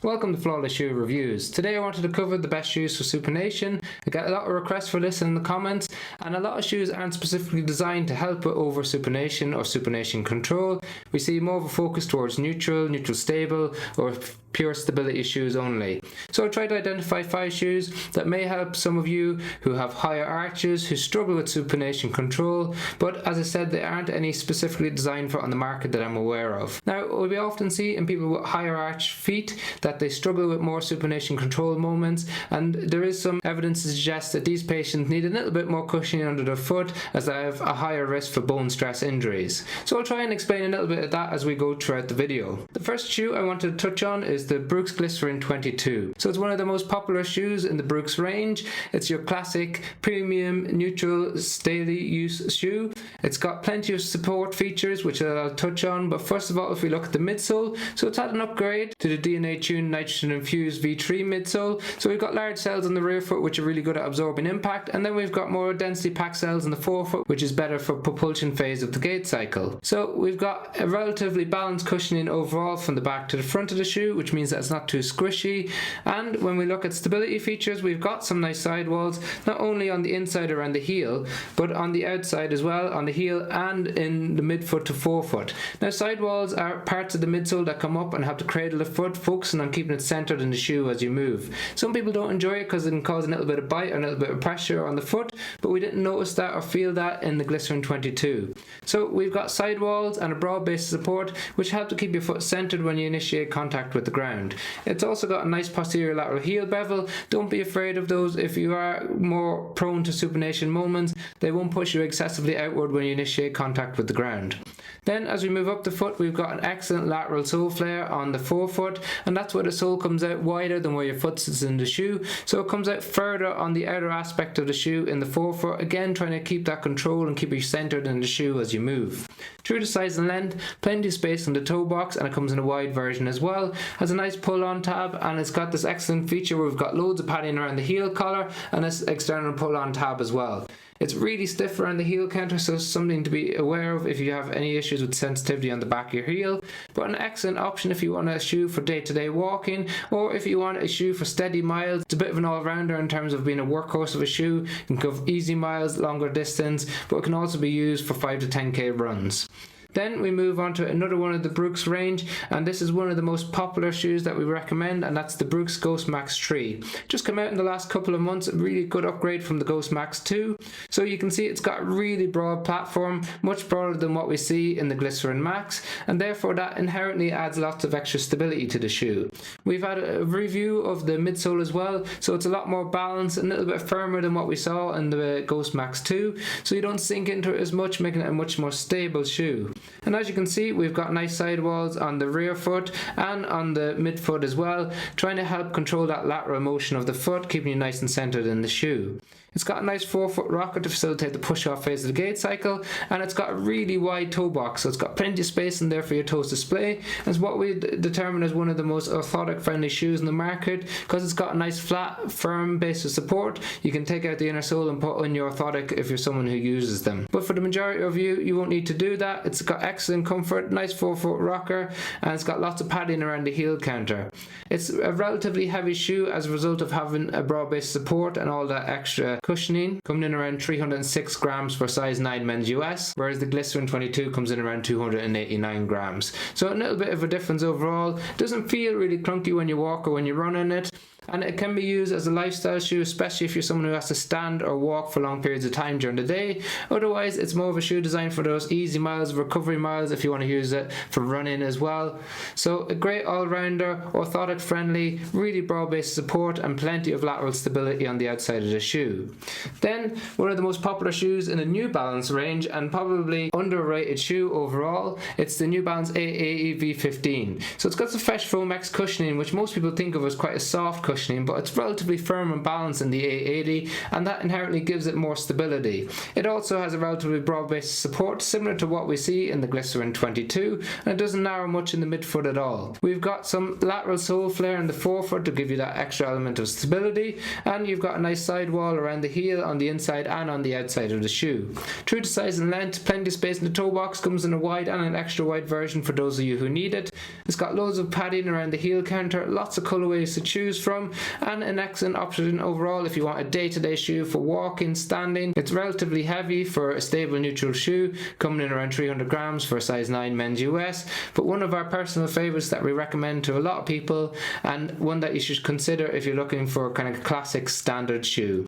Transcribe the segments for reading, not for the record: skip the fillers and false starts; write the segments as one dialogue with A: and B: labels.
A: Welcome to Flawless Shoe Reviews. Today I wanted to cover the best shoes for supination. I get a lot of requests for this in the comments, and a lot of shoes aren't specifically designed to help with over supination or supination control. We see more of a focus towards neutral stable, or pure stability shoes only. So I tried to identify 5 shoes that may help some of you who have higher arches, who struggle with supination control, but as I said, there aren't any specifically designed for on the market that I'm aware of. Now, we often see in people with higher arch feet that they struggle with more supination control moments, and there is some evidence to suggest that these patients need a little bit more cushioning under their foot as they have a higher risk for bone stress injuries. So I'll try and explain a little bit of that as we go throughout the video. The first shoe I wanted to touch on is the Brooks Glycerin 22. So it's one of the most popular shoes in the Brooks range. It's your classic premium neutral daily use shoe. It's got plenty of support features which I'll touch on, but first of all, if we look at the midsole, so it's had an upgrade to the DNA tuned nitrogen infused V3 midsole. So we've got large cells on the rear foot which are really good at absorbing impact, and then we've got more densely packed cells in the forefoot which is better for propulsion phase of the gait cycle. So we've got a relatively balanced cushioning overall from the back to the front of the shoe, which means that it's not too squishy. And when we look at stability features, we've got some nice sidewalls, not only on the inside around the heel, but on the outside as well, on the heel and in the midfoot to forefoot. Now, sidewalls are parts of the midsole that come up and have to cradle the foot, focusing on keeping it centered in the shoe as you move. Some people don't enjoy it because it can cause a little bit of bite or a little bit of pressure on the foot, but we didn't notice that or feel that in the Glycerin 22. So we've got sidewalls and a broad base of support which help to keep your foot centered when you initiate contact with the ground. It's also got a nice posterior lateral heel bevel. Don't be afraid of those. If you are more prone to supination moments, they won't push you excessively outward when you initiate contact with the ground. Then as we move up the foot, we've got an excellent lateral sole flare on the forefoot, and that's where the sole comes out wider than where your foot sits in the shoe, so it comes out further on the outer aspect of the shoe in the forefoot, again trying to keep that control and keep you centered in the shoe as you move. True to size and length, plenty of space in the toe box, and it comes in a wide version as well. Has a nice pull on tab, and it's got this excellent feature where we've got loads of padding around the heel collar and this external pull on tab as well. It's really stiff around the heel counter, so something to be aware of if you have any issues with sensitivity on the back of your heel, but an excellent option if you want a shoe for day-to-day walking, or if you want a shoe for steady miles. It's a bit of an all-rounder in terms of being a workhorse of a shoe. You can cover easy miles, longer distance, but it can also be used for 5 to 10k runs. Then we move on to another one of the Brooks range, and this is one of the most popular shoes that we recommend, and that's the Brooks Ghost Max 3. Just come out in the last couple of months, a really good upgrade from the Ghost Max 2. So you can see it's got a really broad platform, much broader than what we see in the Glycerin Max, and therefore that inherently adds lots of extra stability to the shoe. We've had a review of the midsole as well, so it's a lot more balanced, a little bit firmer than what we saw in the Ghost Max 2, so you don't sink into it as much, making it a much more stable shoe. And as you can see, we've got nice sidewalls on the rear foot and on the midfoot as well, trying to help control that lateral motion of the foot, keeping you nice and centered in the shoe. It's got a nice forefoot rocker to facilitate the push-off phase of the gait cycle, and it's got a really wide toe box, so it's got plenty of space in there for your toes to display, and it's what we determine as one of the most orthotic-friendly shoes in the market, because it's got a nice flat, firm base of support. You can take out the inner sole and put in your orthotic if you're someone who uses them. But for the majority of you, you won't need to do that. It's got excellent comfort, nice forefoot rocker, and it's got lots of padding around the heel counter. It's a relatively heavy shoe as a result of having a broad base support and all that extra cushioning, coming in around 306 grams for size 9 men's US, whereas the Glycerin 22 comes in around 289 grams. So a little bit of a difference overall. It doesn't feel really clunky when you walk or when you run in it. And it can be used as a lifestyle shoe, especially if you're someone who has to stand or walk for long periods of time during the day. Otherwise, it's more of a shoe designed for those easy miles, recovery miles, if you want to use it for running as well. So a great all-rounder, orthotic friendly, really broad-based support, and plenty of lateral stability on the outside of the shoe. Then, one of the most popular shoes in the New Balance range, and probably underrated shoe overall, it's the New Balance AAE V15. So it's got the Fresh Foam X cushioning, which most people think of as quite a soft cushioning, but it's relatively firm and balanced in the A80, and that inherently gives it more stability. It also has a relatively broad base of support, similar to what we see in the Glycerin 22, and it doesn't narrow much in the midfoot at all. We've got some lateral sole flare in the forefoot to give you that extra element of stability, and you've got a nice sidewall around the heel on the inside and on the outside of the shoe. True to size and length, plenty of space in the toe box, comes in a wide and an extra wide version for those of you who need it. It's got loads of padding around the heel counter, lots of colourways to choose from, and an excellent option overall if you want a day-to-day shoe for walking, standing. It's relatively heavy for a stable neutral shoe, coming in around 300 grams for a size 9 men's US, but one of our personal favourites that we recommend to a lot of people, and one that you should consider if you're looking for a kind of classic standard shoe.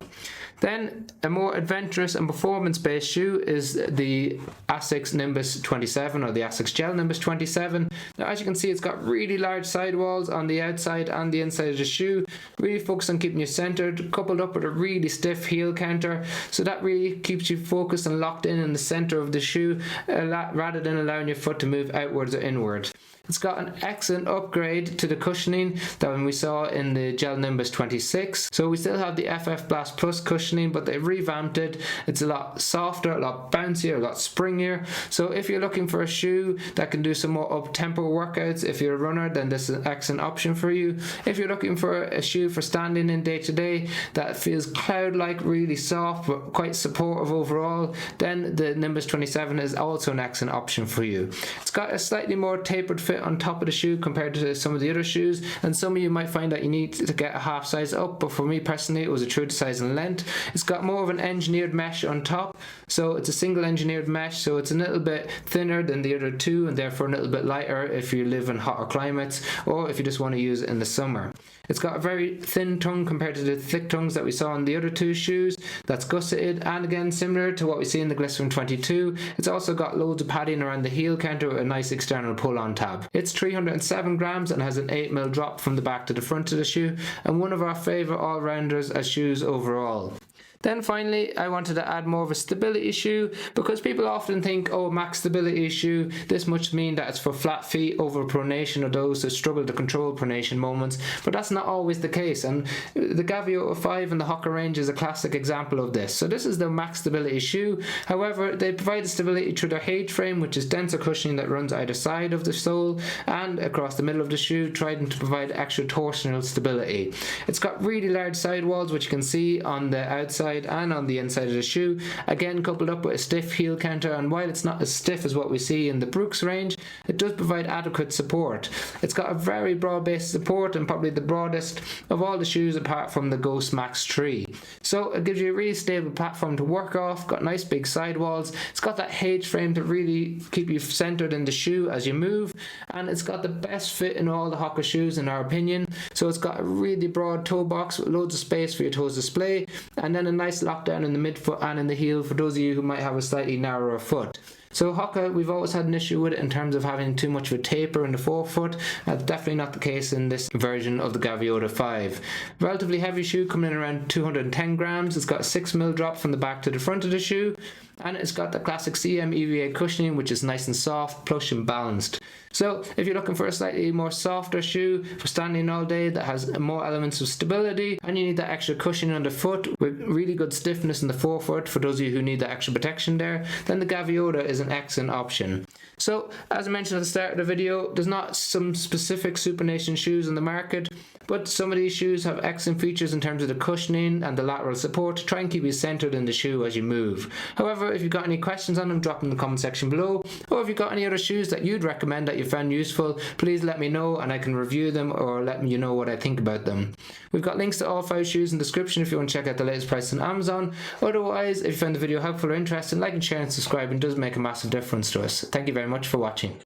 A: Then a more adventurous and performance-based shoe is the ASICS Nimbus 27 or the ASICS Gel-Nimbus 27. Now, as you can see, it's got really large sidewalls on the outside and the inside of the shoe, really focused on keeping you centered, coupled up with a really stiff heel counter, so that really keeps you focused and locked in the center of the shoe rather than allowing your foot to move outwards or inward. It's got an excellent upgrade to the cushioning that we saw in the Gel-Nimbus 26. So we still have the FF Blast Plus cushioning, but they've revamped it. It's a lot softer, a lot bouncier, a lot springier. So if you're looking for a shoe that can do some more up-tempo workouts, if you're a runner, then this is an excellent option for you. If you're looking for a shoe for standing in day-to-day that feels cloud-like, really soft, but quite supportive overall, then the Nimbus 27 is also an excellent option for you. It's got a slightly more tapered fit on top of the shoe compared to some of the other shoes, and some of you might find that you need to get a half size up, but for me personally it was a true to size and length. It's got more of an engineered mesh on top, so it's a single engineered mesh, so it's a little bit thinner than the other two and therefore a little bit lighter if you live in hotter climates or if you just want to use it in the summer. It's got a very thin tongue compared to the thick tongues that we saw on the other two shoes. That's gusseted, and again similar to what we see in the Glycerin 22. It's also got loads of padding around the heel counter with a nice external pull-on tab. It's 307 grams and has an 8mm drop from the back to the front of the shoe, and one of our favourite all-rounders as shoes overall. Then finally, I wanted to add more of a stability shoe, because people often think, oh, max stability shoe, this must mean that it's for flat feet over pronation or those that struggle to control pronation moments, but that's not always the case, and the Gaviota 5 and the Hoka range is a classic example of this. So this is the max stability shoe. However, they provide the stability through their H frame, which is denser cushioning that runs either side of the sole and across the middle of the shoe, trying to provide extra torsional stability. It's got really large sidewalls, which you can see on the outside and on the inside of the shoe, again coupled up with a stiff heel counter, and while it's not as stiff as what we see in the Brooks range, it does provide adequate support. It's got a very broad base support, and probably the broadest of all the shoes apart from the Ghost Max 3. So it gives you a really stable platform to work off, got nice big sidewalls, it's got that H frame to really keep you centered in the shoe as you move, and it's got the best fit in all the Hoka shoes in our opinion. So it's got a really broad toe box with loads of space for your toes to display, and then a nice lockdown in the midfoot and in the heel for those of you who might have a slightly narrower foot. So Hoka, we've always had an issue with it in terms of having too much of a taper in the forefoot. That's definitely not the case in this version of the Gaviota 5. Relatively heavy shoe, coming in around 210 grams. It's got a 6mm drop from the back to the front of the shoe, and it's got the classic CM EVA cushioning, which is nice and soft, plush and balanced. So if you're looking for a slightly more softer shoe for standing all day that has more elements of stability, and you need that extra cushioning on the foot with really good stiffness in the forefoot for those of you who need that extra protection there, then the Gaviota is an excellent option. So as I mentioned at the start of the video, there's not some specific Supination shoes on the market, but some of these shoes have excellent features in terms of the cushioning and the lateral support to try and keep you centered in the shoe as you move. However, if you've got any questions on them, drop them in the comment section below, or if you've got any other shoes that you'd recommend that you found useful, please let me know and I can review them or let you know what I think about them. We've got links to all 5 shoes in the description if you want to check out the latest price on Amazon. Otherwise, if you found the video helpful or interesting, like and share and subscribe, and it does make a massive difference to us. Thank you very much for watching.